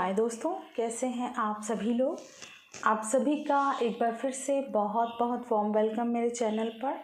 हाय दोस्तों, कैसे हैं आप सभी लोग। आप सभी का एक बार फिर से बहुत बहुत वार्म वेलकम मेरे चैनल पर।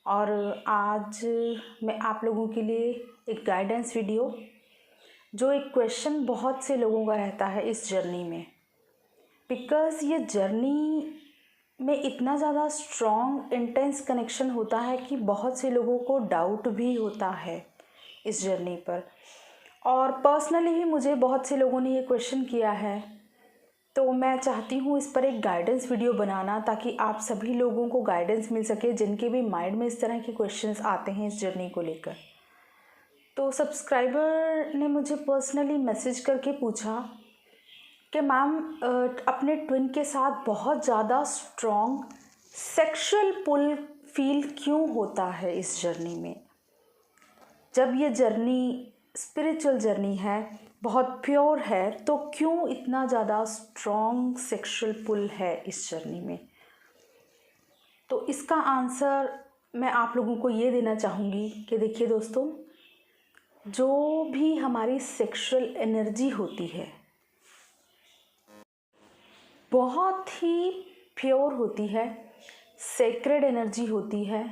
और आज मैं आप लोगों के लिए एक गाइडेंस वीडियो, जो एक क्वेश्चन बहुत से लोगों का रहता है इस जर्नी में, बिकॉज़ ये जर्नी में इतना ज़्यादा स्ट्रॉन्ग इंटेंस कनेक्शन होता है कि बहुत से लोगों को डाउट भी होता है इस जर्नी पर। और पर्सनली भी मुझे बहुत से लोगों ने ये क्वेश्चन किया है, तो मैं चाहती हूँ इस पर एक गाइडेंस वीडियो बनाना, ताकि आप सभी लोगों को गाइडेंस मिल सके जिनके भी माइंड में इस तरह के क्वेश्चंस आते हैं इस जर्नी को लेकर। तो सब्सक्राइबर ने मुझे पर्सनली मैसेज करके पूछा कि मैम, अपने ट्विन के साथ बहुत ज़्यादा स्ट्रॉन्ग सेक्सुअल पुल फील क्यों होता है इस जर्नी में, जब ये जर्नी स्पिरिचुअल जर्नी है, बहुत प्योर है, तो क्यों इतना ज़्यादा स्ट्रॉन्ग सेक्सुअल पुल है इस जर्नी में। तो इसका आंसर मैं आप लोगों को ये देना चाहूँगी कि देखिए दोस्तों, जो भी हमारी सेक्सुअल एनर्जी होती है बहुत ही प्योर होती है, सेक्रेड एनर्जी होती है।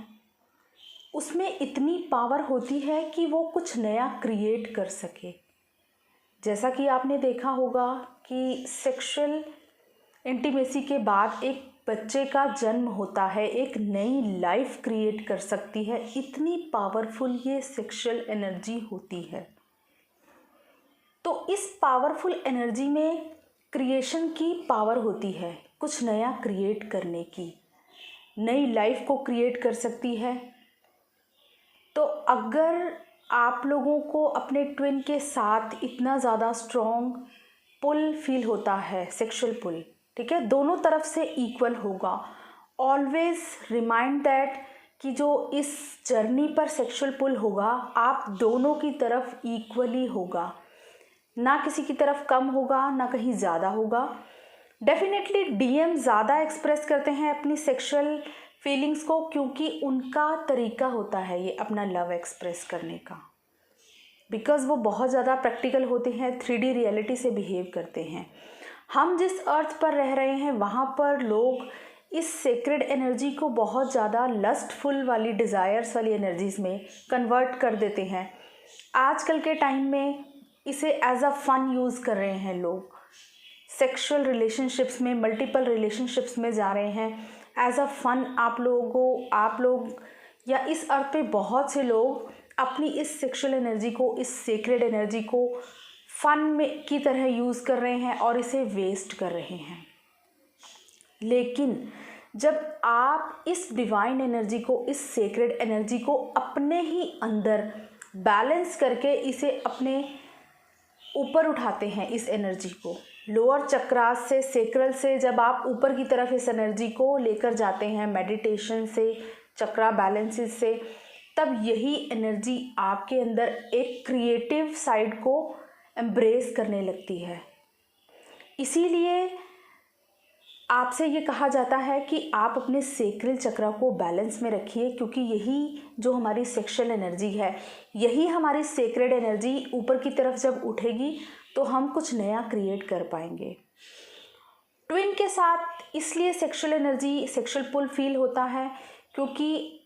उसमें इतनी पावर होती है कि वो कुछ नया क्रिएट कर सके। जैसा कि आपने देखा होगा कि सेक्सुअल इंटीमेसी के बाद एक बच्चे का जन्म होता है, एक नई लाइफ क्रिएट कर सकती है। इतनी पावरफुल ये सेक्सुअल एनर्जी होती है। तो इस पावरफुल एनर्जी में क्रिएशन की पावर होती है, कुछ नया क्रिएट करने की, नई लाइफ को क्रिएट कर सकती है। तो अगर आप लोगों को अपने ट्विन के साथ इतना ज़्यादा स्ट्रॉन्ग पुल फील होता है, सेक्सुअल पुल, ठीक है, दोनों तरफ से इक्वल होगा। ऑलवेज रिमाइंड दैट कि जो इस जर्नी पर सेक्सुअल पुल होगा, आप दोनों की तरफ इक्वली होगा, ना किसी की तरफ कम होगा ना कहीं ज़्यादा होगा। डेफिनेटली डीएम ज़्यादा एक्सप्रेस करते हैं अपनी सेक्सुअल फीलिंग्स को, क्योंकि उनका तरीका होता है ये अपना लव एक्सप्रेस करने का, बिकॉज़ वो बहुत ज़्यादा प्रैक्टिकल होते हैं, 3D रियलिटी से बिहेव करते हैं। हम जिस अर्थ पर रह रहे हैं वहाँ पर लोग इस सेक्रेड एनर्जी को बहुत ज़्यादा लस्टफुल वाली, डिज़ायर्स वाली एनर्जीज़ में कन्वर्ट कर देते हैं। आजकल के टाइम में इसे एज अ फन यूज़ कर रहे हैं लोग। सेक्सुअल रिलेशनशिप्स में, मल्टीपल रिलेशनशिप्स में जा रहे हैं एज अ फन। आप लोग या इस अर्थ पे बहुत से लोग अपनी इस सेक्सुअल एनर्जी को, इस सेक्रेड एनर्जी को फन में की तरह यूज़ कर रहे हैं और इसे वेस्ट कर रहे हैं। लेकिन जब आप इस डिवाइन एनर्जी को, इस सेक्रेड एनर्जी को अपने ही अंदर बैलेंस करके इसे अपने ऊपर उठाते हैं, इस एनर्जी को लोअर चक्रास से, सेक्रल से जब आप ऊपर की तरफ इस एनर्जी को लेकर जाते हैं मेडिटेशन से, चक्रा बैलेंसेस से, तब यही एनर्जी आपके अंदर एक क्रिएटिव साइड को एम्ब्रेस करने लगती है। इसीलिए आपसे ये कहा जाता है कि आप अपने सेक्रल चक्रा को बैलेंस में रखिए, क्योंकि यही जो हमारी सेक्सुअल एनर्जी है, यही हमारी सेक्रेड एनर्जी ऊपर की तरफ जब उठेगी तो हम कुछ नया क्रिएट कर पाएंगे। ट्विन के साथ इसलिए सेक्सुअल एनर्जी, सेक्सुअल पुल फील होता है क्योंकि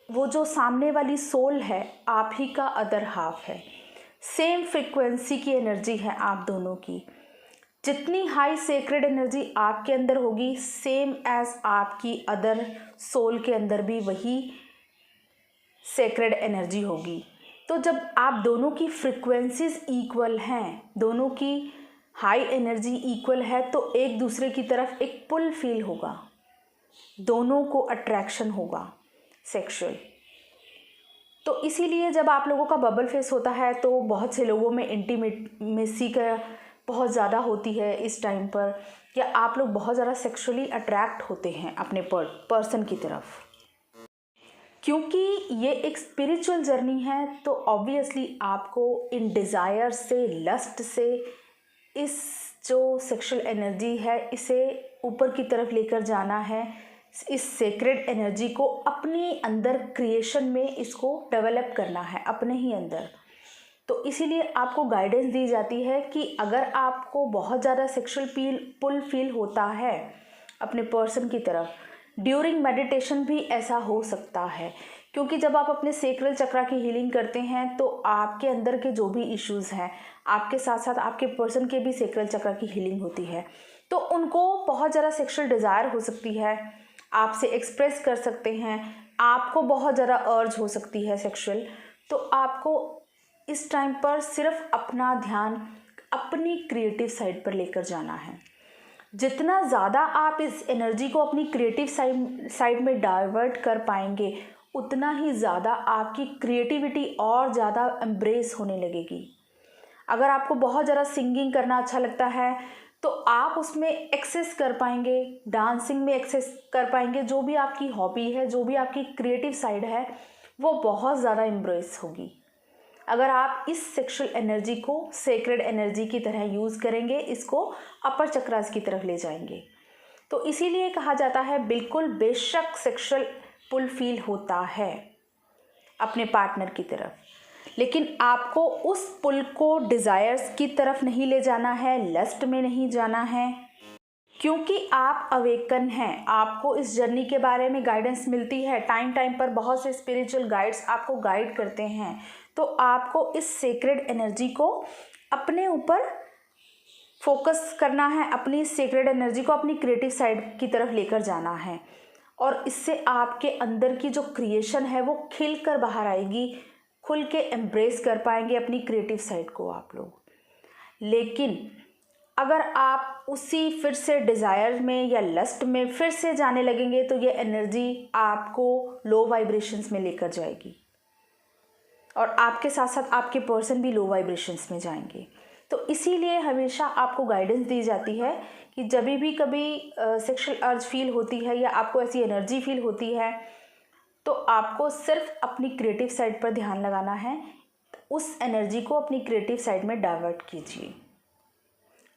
वो जो सामने वाली सोल है, आप ही का अदर हाफ है। सेम फ्रिक्वेंसी की एनर्जी है आप दोनों की। जितनी हाई सेक्रेड एनर्जी आपके अंदर होगी, सेम एज आपकी अदर सोल के अंदर भी वही सेक्रेड एनर्जी होगी। तो जब आप दोनों की फ्रिक्वेंसीज इक्वल हैं, दोनों की हाई एनर्जी इक्वल है, तो एक दूसरे की तरफ एक पुल फील होगा, दोनों को अट्रैक्शन होगा सेक्सुअल। तो इसीलिए जब आप लोगों का बबल फेस होता है तो बहुत से लोगों में इंटीमेसी का बहुत ज़्यादा होती है इस टाइम पर, या आप लोग बहुत ज़्यादा सेक्सुअली अट्रैक्ट होते हैं अपने पर्सन की तरफ। क्योंकि ये एक स्पिरिचुअल जर्नी है, तो ऑब्वियसली आपको इन डिज़ायर से, लस्ट से, इस जो सेक्सुअल एनर्जी है, इसे ऊपर की तरफ लेकर जाना है। इस सेक्रेड एनर्जी को अपने अंदर क्रिएशन में इसको डेवलप करना है अपने ही अंदर। तो इसीलिए आपको गाइडेंस दी जाती है कि अगर आपको बहुत ज़्यादा सेक्सुअल पुल फील होता है अपने पर्सन की तरफ, ड्यूरिंग मेडिटेशन भी ऐसा हो सकता है, क्योंकि जब आप अपने सेक्रल चक्रा की हीलिंग करते हैं तो आपके अंदर के जो भी इश्यूज़ हैं, आपके साथ साथ आपके पर्सन के भी सेक्रल चक्रा की हीलिंग होती है, तो उनको बहुत ज़्यादा सेक्सुअल डिज़ायर हो सकती है, आपसे एक्सप्रेस कर सकते हैं, आपको बहुत ज़्यादा अर्ज हो सकती है सेक्सुअल। तो आपको इस टाइम पर सिर्फ अपना ध्यान अपनी क्रिएटिव साइड पर लेकर जाना है। जितना ज़्यादा आप इस एनर्जी को अपनी क्रिएटिव साइड में डाइवर्ट कर पाएंगे, उतना ही ज़्यादा आपकी क्रिएटिविटी और ज़्यादा एम्ब्रेस होने लगेगी। अगर आपको बहुत ज़्यादा सिंगिंग करना अच्छा लगता है तो आप उसमें एक्सेस कर पाएंगे, डांसिंग में एक्सेस कर पाएंगे। जो भी आपकी हॉबी है, जो भी आपकी क्रिएटिव साइड है, वो बहुत ज़्यादा एम्ब्रेस होगी अगर आप इस सेक्सुअल एनर्जी को सेक्रेड एनर्जी की तरह यूज़ करेंगे, इसको अपर चक्रास की तरफ ले जाएंगे। तो इसीलिए कहा जाता है बिल्कुल बेशक सेक्सुअल पुल फील होता है अपने पार्टनर की तरफ, लेकिन आपको उस पुल को डिज़ायर्स की तरफ नहीं ले जाना है, लस्ट में नहीं जाना है, क्योंकि आप अवेकन हैं। आपको इस जर्नी के बारे में गाइडेंस मिलती है, टाइम टाइम पर बहुत से स्पिरिचुअल गाइड्स आपको गाइड करते हैं। तो आपको इस सेक्रेड एनर्जी को अपने ऊपर फोकस करना है, अपनी सेक्रेड एनर्जी को अपनी क्रिएटिव साइड की तरफ लेकर जाना है, और इससे आपके अंदर की जो क्रिएशन है वो खिल कर बाहर आएगी, खुल के एम्ब्रेस कर पाएंगे अपनी क्रिएटिव साइड को आप लोग। लेकिन अगर आप उसी फिर से डिज़ायर में या लस्ट में फिर से जाने लगेंगे तो ये एनर्जी आपको लो वाइब्रेशंस में लेकर जाएगी, और आपके साथ साथ आपके पर्सन भी लो वाइब्रेशंस में जाएंगे। तो इसीलिए हमेशा आपको गाइडेंस दी जाती है कि जब भी कभी सेक्सुअल अर्ज फील होती है या आपको ऐसी एनर्जी फील होती है तो आपको सिर्फ अपनी क्रिएटिव साइड पर ध्यान लगाना है, उस एनर्जी को अपनी क्रिएटिव साइड में डाइवर्ट कीजिए,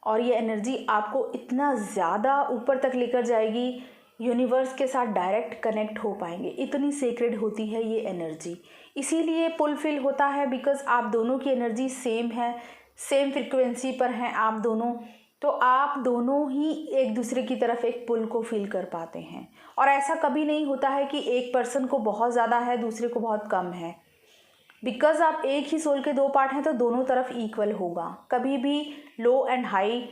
और ये एनर्जी आपको इतना ज़्यादा ऊपर तक लेकर जाएगी, यूनिवर्स के साथ डायरेक्ट कनेक्ट हो पाएंगे। इतनी सेक्रेड होती है ये एनर्जी, इसीलिए पुल फील होता है, बिकॉज आप दोनों की एनर्जी सेम है, सेम फ्रिक्वेंसी पर हैं आप दोनों, तो आप दोनों ही एक दूसरे की तरफ एक पुल को फील कर पाते हैं। और ऐसा कभी नहीं होता है कि एक पर्सन को बहुत ज़्यादा है दूसरे को बहुत कम है, बिकॉज आप एक ही सोल के दो पार्ट हैं तो दोनों तरफ इक्वल होगा। कभी भी लो एंड हाई,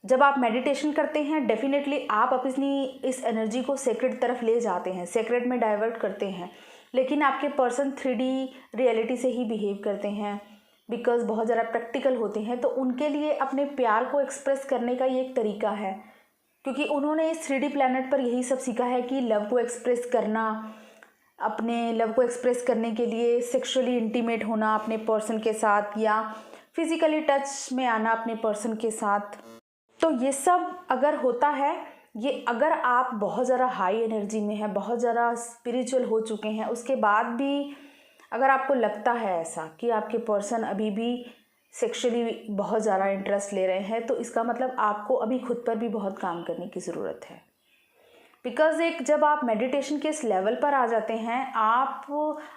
जब आप मेडिटेशन करते हैं डेफिनेटली आप अपनी इस एनर्जी को सेक्रेड तरफ ले जाते हैं, सेक्रेड में डाइवर्ट करते हैं, लेकिन आपके पर्सन 3D रियलिटी से ही बिहेव करते हैं, बिकॉज बहुत ज़्यादा प्रैक्टिकल होते हैं। तो उनके लिए अपने प्यार को एक्सप्रेस करने का ये एक तरीका है, क्योंकि उन्होंने इस 3D प्लैनेट पर यही सब सीखा है कि लव को एक्सप्रेस करना, अपने लव को एक्सप्रेस करने के लिए सेक्सुअली इंटीमेट होना अपने पर्सन के साथ, या फिज़िकली टच में आना अपने पर्सन के साथ। तो ये सब अगर होता है, ये अगर आप बहुत ज़्यादा हाई एनर्जी में हैं, बहुत ज़्यादा स्पिरिचुअल हो चुके हैं, उसके बाद भी अगर आपको लगता है ऐसा कि आपके पर्सन अभी भी सेक्सुअली बहुत ज़्यादा इंटरेस्ट ले रहे हैं, तो इसका मतलब आपको अभी खुद पर भी बहुत काम करने की ज़रूरत है। बिकॉज़ एक जब आप मेडिटेशन के इस लेवल पर आ जाते हैं, आप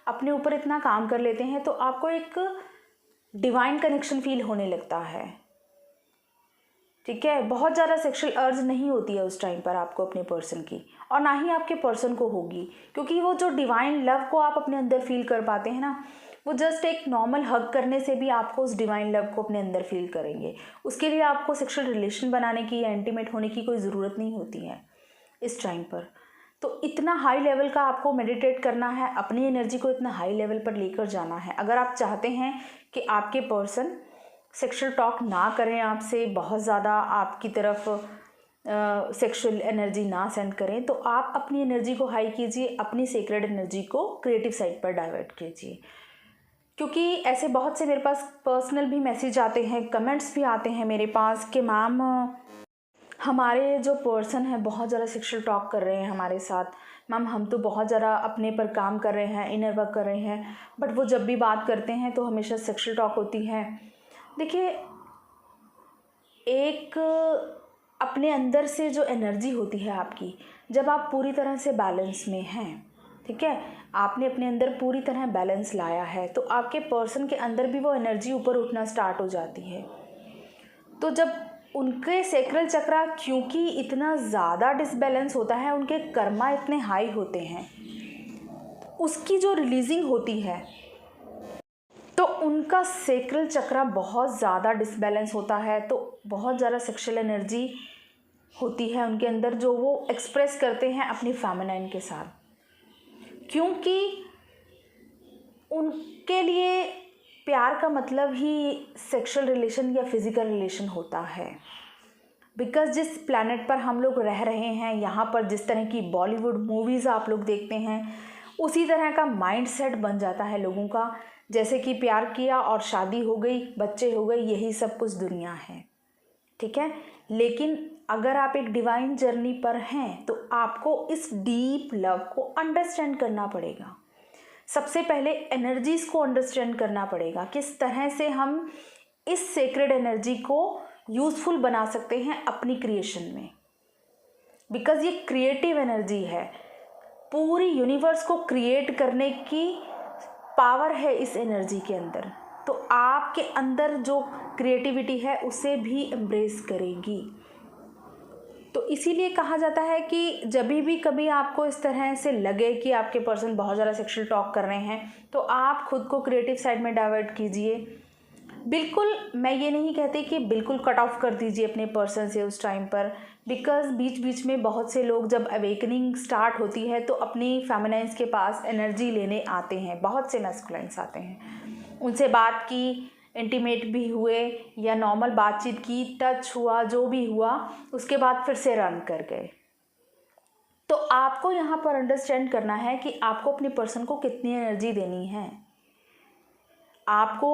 अपने ऊपर इतना काम कर लेते हैं, तो आपको एक डिवाइन कनेक्शन फील होने लगता है। ठीक है, बहुत ज़्यादा सेक्सुअल अर्ज नहीं होती है उस टाइम पर आपको अपने पर्सन की, और ना ही आपके पर्सन को होगी, क्योंकि वो जो डिवाइन लव को आप अपने अंदर फील कर पाते हैं ना, वो जस्ट एक नॉर्मल हग करने से भी आपको उस डिवाइन लव को अपने अंदर फील करेंगे। उसके लिए आपको सेक्सुअल रिलेशन बनाने की या इंटीमेट होने की कोई ज़रूरत नहीं होती है इस टाइम पर। तो इतना हाई लेवल का आपको मेडिटेट करना है, अपनी एनर्जी को इतना हाई लेवल पर लेकर जाना है। अगर आप चाहते हैं कि आपके पर्सन सेक्सुअल टॉक ना करें आपसे, बहुत ज़्यादा आपकी तरफ सेक्सुअल एनर्जी ना सेंड करें, तो आप अपनी एनर्जी को हाई कीजिए, अपनी सेक्रेड एनर्जी को क्रिएटिव साइड पर डाइवर्ट कीजिए। क्योंकि ऐसे बहुत से मेरे पास पर्सनल भी मैसेज आते हैं, कमेंट्स भी आते हैं मेरे पास कि मैम हमारे जो पर्सन है बहुत ज़्यादा सेक्सुअल टॉक कर रहे हैं हमारे साथ, मैम हम तो बहुत ज़्यादा अपने पर काम कर रहे हैं, इनर वर्क कर रहे हैं, बट वो जब भी बात करते हैं तो हमेशा सेक्सुअल टॉक होती है। देखिए, एक अपने अंदर से जो एनर्जी होती है आपकी, जब आप पूरी तरह से बैलेंस में हैं, ठीक है, आपने अपने अंदर पूरी तरह बैलेंस लाया है, तो आपके पर्सन के अंदर भी वो एनर्जी ऊपर उठना स्टार्ट हो जाती है। तो जब उनके सैक्रल चक्रा क्योंकि इतना ज़्यादा डिसबैलेंस होता है, उनके कर्मा इतने हाई होते हैं, उसकी जो रिलीजिंग होती है तो उनका सैक्रल चक्रा बहुत ज़्यादा डिसबैलेंस होता है, तो बहुत ज़्यादा सेक्सुअल एनर्जी होती है उनके अंदर, जो वो एक्सप्रेस करते हैं अपनी फेमिनाइन के साथ, क्योंकि उनके लिए प्यार का मतलब ही सेक्सुअल रिलेशन या फिज़िकल रिलेशन होता है। बिकॉज़ जिस प्लैनेट पर हम लोग रह रहे हैं, यहाँ पर जिस तरह की बॉलीवुड मूवीज़ आप लोग देखते हैं, उसी तरह का माइंड सेट बन जाता है लोगों का, जैसे कि प्यार किया और शादी हो गई, बच्चे हो गए, यही सब कुछ दुनिया है। ठीक है, लेकिन अगर आप एक डिवाइन जर्नी पर हैं तो आपको इस डीप लव को अंडरस्टैंड करना पड़ेगा। सबसे पहले एनर्जीज़ को अंडरस्टैंड करना पड़ेगा, किस तरह से हम इस सेक्रेड एनर्जी को यूज़फुल बना सकते हैं अपनी क्रिएशन में। बिकॉज़ ये क्रिएटिव एनर्जी है, पूरी यूनिवर्स को क्रिएट करने की पावर है इस एनर्जी के अंदर, तो आपके अंदर जो क्रिएटिविटी है उसे भी एम्ब्रेस करेगी। तो इसीलिए कहा जाता है कि जब भी कभी आपको इस तरह से लगे कि आपके पर्सन बहुत ज़्यादा सेक्सुअल टॉक कर रहे हैं, तो आप खुद को क्रिएटिव साइड में डाइवर्ट कीजिए। बिल्कुल मैं ये नहीं कहती कि बिल्कुल कट ऑफ कर दीजिए अपने पर्सन से उस टाइम पर, बिकॉज़ बीच बीच में बहुत से लोग जब अवेकनिंग स्टार्ट होती है तो अपनी फेमिनाइन्स के पास एनर्जी लेने आते हैं, बहुत से मैस्कुलाइन्स आते हैं, उनसे बात की, इंटीमेट भी हुए या नॉर्मल बातचीत की, टच हुआ, जो भी हुआ, उसके बाद फिर से रन कर गए। तो आपको यहाँ पर अंडरस्टैंड करना है कि आपको अपने पर्सन को कितनी एनर्जी देनी है। आपको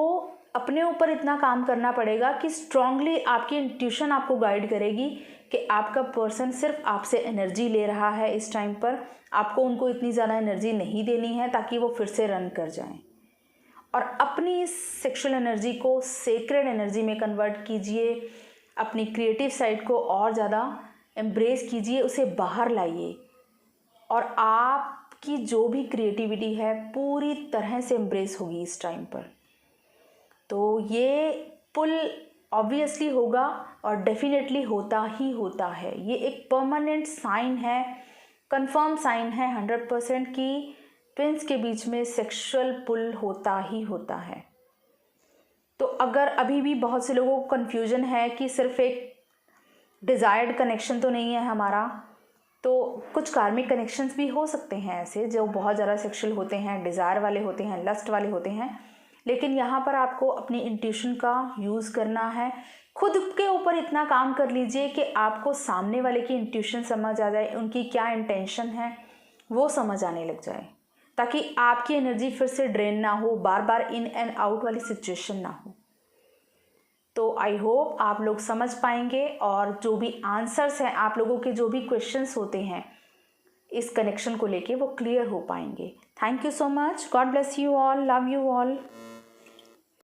अपने ऊपर इतना काम करना पड़ेगा कि स्ट्रांगली आपकी इंट्यूशन आपको गाइड करेगी कि आपका पर्सन सिर्फ आपसे एनर्जी ले रहा है इस टाइम पर, आपको उनको इतनी ज़्यादा एनर्जी नहीं देनी है ताकि वो फिर से रन कर जाएं। और अपनी इस सेक्सुअल एनर्जी को सेक्रेड एनर्जी में कन्वर्ट कीजिए, अपनी क्रिएटिव साइड को और ज़्यादा एम्ब्रेस कीजिए, उसे बाहर लाइए, और आपकी जो भी क्रिएटिविटी है पूरी तरह से एम्ब्रेस होगी इस टाइम पर। तो ये पुल ऑब्वियसली होगा और डेफिनेटली होता ही होता है। ये एक परमानेंट साइन है, कंफर्म साइन है 100% की ट्विंस के बीच में सेक्सुअल पुल होता ही होता है। तो अगर अभी भी बहुत से लोगों को कन्फ्यूजन है कि सिर्फ एक डिज़ायर्ड कनेक्शन तो नहीं है हमारा, तो कुछ कार्मिक कनेक्शंस भी हो सकते हैं ऐसे जो बहुत ज़्यादा सेक्सुअल होते हैं, डिज़ायर वाले होते हैं, लस्ट वाले होते हैं, लेकिन यहाँ पर आपको अपनी इंट्यूशन का यूज़ करना है। खुद के ऊपर इतना काम कर लीजिए कि आपको सामने वाले की इंट्यूशन समझ आ जाए, उनकी क्या इंटेंशन है वो समझ आने लग जाए, ताकि आपकी एनर्जी फिर से ड्रेन ना हो, बार बार इन एंड आउट वाली सिचुएशन ना हो। तो आई होप आप लोग समझ पाएंगे, और जो भी आंसर्स हैं, आप लोगों के जो भी क्वेश्चंस होते हैं इस कनेक्शन को लेके, वो क्लियर हो पाएंगे। Thank you so much, God bless you all, love you all.